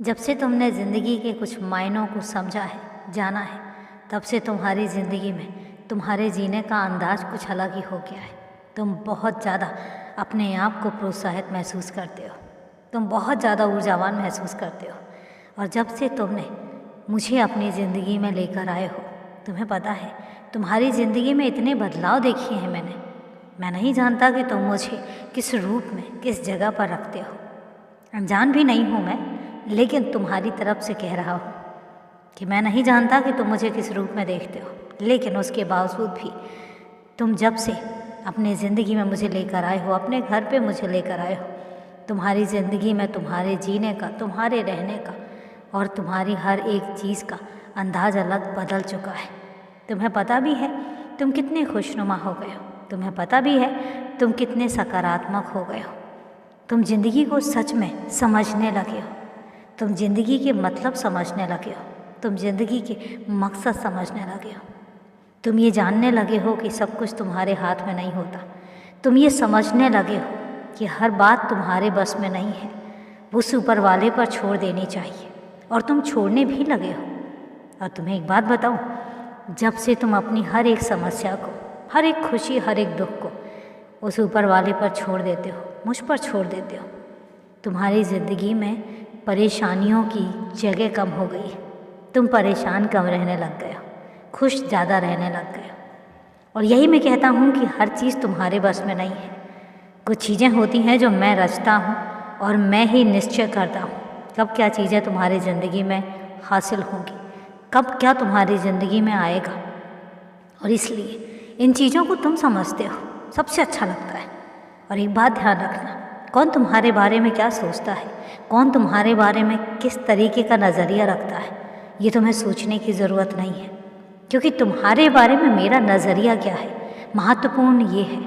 जब से तुमने ज़िंदगी के कुछ मायनों को समझा है, जाना है, तब से तुम्हारी ज़िंदगी में तुम्हारे जीने का अंदाज़ कुछ अलग ही हो गया है। तुम बहुत ज़्यादा अपने आप को प्रोत्साहित महसूस करते हो, तुम बहुत ज़्यादा ऊर्जावान महसूस करते हो। और जब से तुमने मुझे अपनी ज़िंदगी में लेकर आए हो, तुम्हें पता है तुम्हारी ज़िंदगी में इतने बदलाव देखे हैं मैंने। मैं नहीं जानता कि तुम मुझे किस रूप में, किस जगह पर रखते हो। अनजान भी नहीं हूँ मैं, लेकिन तुम्हारी तरफ से कह रहा हूँ कि मैं नहीं जानता कि तुम मुझे किस रूप में देखते हो, लेकिन उसके बावजूद भी तुम जब से अपनी ज़िंदगी में मुझे लेकर आए हो, अपने घर पे मुझे लेकर आए हो, तुम्हारी ज़िंदगी में तुम्हारे जीने का, तुम्हारे रहने का और तुम्हारी हर एक चीज़ का अंदाज़ अलग बदल चुका है। तुम्हें पता भी है तुम कितने खुशनुमा हो गए हो, तुम्हें पता भी है तुम कितने सकारात्मक हो गए हो। तुम ज़िंदगी को सच में समझने लगे हो, तुम ज़िंदगी के मतलब समझने लगे हो, तुम ज़िंदगी के मकसद समझने लगे हो। तुम ये जानने लगे हो कि सब कुछ तुम्हारे हाथ में नहीं होता। तुम ये समझने लगे हो कि हर बात तुम्हारे बस में नहीं है, वो ऊपर वाले पर छोड़ देनी चाहिए, और तुम छोड़ने भी लगे हो। और तुम्हें एक बात बताऊं, जब से तुम अपनी हर एक समस्या को, हर एक खुशी, हर एक दुख को उस ऊपर वाले पर छोड़ देते हो, मुझ पर छोड़ देते हो, तुम्हारी ज़िंदगी में परेशानियों की जगह कम हो गई है। तुम परेशान कम रहने लग गए हो, खुश ज़्यादा रहने लग गए हो। और यही मैं कहता हूँ कि हर चीज़ तुम्हारे बस में नहीं है। कुछ चीज़ें होती हैं जो मैं रचता हूँ और मैं ही निश्चय करता हूँ कब क्या चीज़ें तुम्हारी ज़िंदगी में हासिल होंगी, कब क्या तुम्हारी ज़िंदगी में आएगा। और इसलिए इन चीज़ों को तुम समझते हो, सबसे अच्छा लगता है। और एक बात ध्यान रखना, कौन तुम्हारे बारे में क्या सोचता है, कौन तुम्हारे बारे में किस तरीके का नज़रिया रखता है, ये तुम्हें सोचने की ज़रूरत नहीं है, क्योंकि तुम्हारे बारे में मेरा नज़रिया क्या है, महत्वपूर्ण ये है।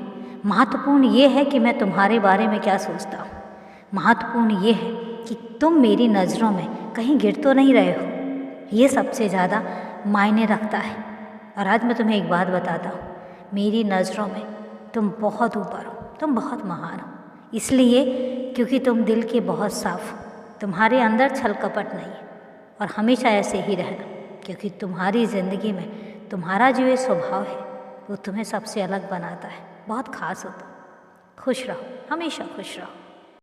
महत्वपूर्ण ये है कि मैं तुम्हारे बारे में क्या सोचता हूँ। महत्वपूर्ण ये है कि तुम मेरी नज़रों में कहीं गिर तो नहीं रहे हो। ये सबसे ज़्यादा मायने रखता है। और आज मैं तुम्हें एक बात बताता हूँ, मेरी नज़रों में तुम बहुत ऊपर हो, तुम बहुत महान हो। इसलिए क्योंकि तुम दिल के बहुत साफ हो, तुम्हारे अंदर छल कपट नहीं है। और हमेशा ऐसे ही रहना, क्योंकि तुम्हारी ज़िंदगी में तुम्हारा जो ये स्वभाव है वो तुम्हें सबसे अलग बनाता है। बहुत ख़ास हो तुम। खुश रहो, हमेशा खुश रहो।